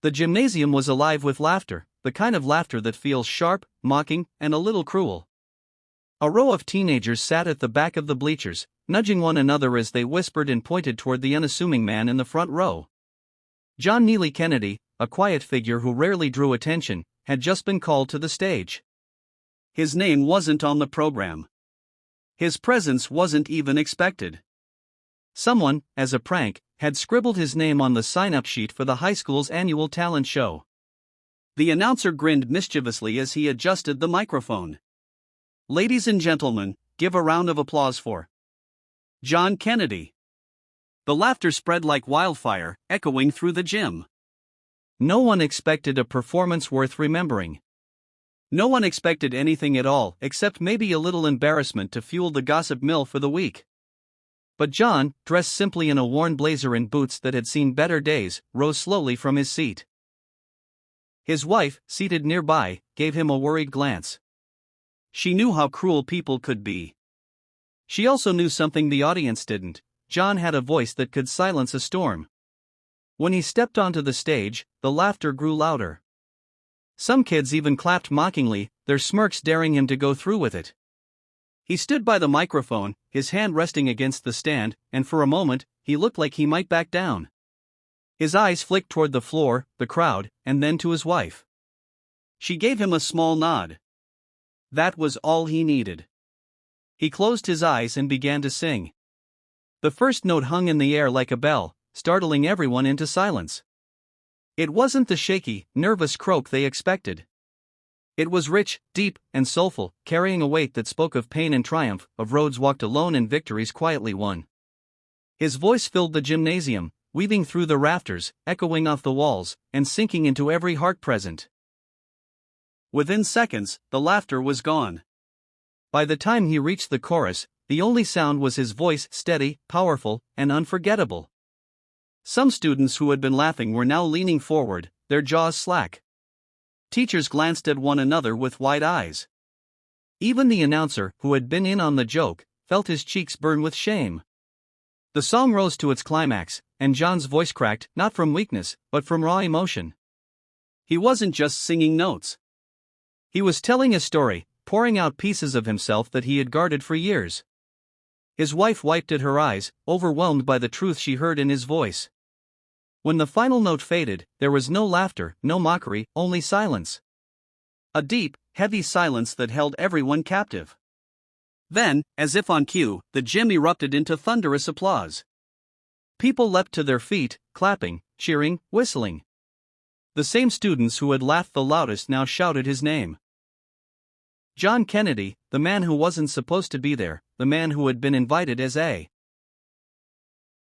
The gymnasium was alive with laughter, the kind of laughter that feels sharp, mocking, and a little cruel. A row of teenagers sat at the back of the bleachers, nudging one another as they whispered and pointed toward the unassuming man in the front row. John Neely Kennedy, a quiet figure who rarely drew attention, had just been called to the stage. His name wasn't on the program. His presence wasn't even expected. Someone, as a prank, had scribbled his name on the sign-up sheet for the high school's annual talent show. The announcer grinned mischievously as he adjusted the microphone. "Ladies and gentlemen, give a round of applause for John Kennedy." The laughter spread like wildfire, echoing through the gym. No one expected a performance worth remembering. No one expected anything at all, except maybe a little embarrassment to fuel the gossip mill for the week. But John, dressed simply in a worn blazer and boots that had seen better days, rose slowly from his seat. His wife, seated nearby, gave him a worried glance. She knew how cruel people could be. She also knew something the audience didn't: John had a voice that could silence a storm. When he stepped onto the stage, the laughter grew louder. Some kids even clapped mockingly, their smirks daring him to go through with it. He stood by the microphone, his hand resting against the stand, and for a moment, he looked like he might back down. His eyes flicked toward the floor, the crowd, and then to his wife. She gave him a small nod. That was all he needed. He closed his eyes and began to sing. The first note hung in the air like a bell, startling everyone into silence. It wasn't the shaky, nervous croak they expected. It was rich, deep, and soulful, carrying a weight that spoke of pain and triumph, of roads walked alone and victories quietly won. His voice filled the gymnasium, weaving through the rafters, echoing off the walls, and sinking into every heart present. Within seconds, the laughter was gone. By the time he reached the chorus, the only sound was his voice, steady, powerful, and unforgettable. Some students who had been laughing were now leaning forward, their jaws slack. Teachers glanced at one another with wide eyes. Even the announcer, who had been in on the joke, felt his cheeks burn with shame. The song rose to its climax, and John's voice cracked, not from weakness, but from raw emotion. He wasn't just singing notes. He was telling a story, pouring out pieces of himself that he had guarded for years. His wife wiped at her eyes, overwhelmed by the truth she heard in his voice. When the final note faded, there was no laughter, no mockery, only silence. A deep, heavy silence that held everyone captive. Then, as if on cue, the gym erupted into thunderous applause. People leapt to their feet, clapping, cheering, whistling. The same students who had laughed the loudest now shouted his name. John Kennedy, the man who wasn't supposed to be there, the man who had been invited as a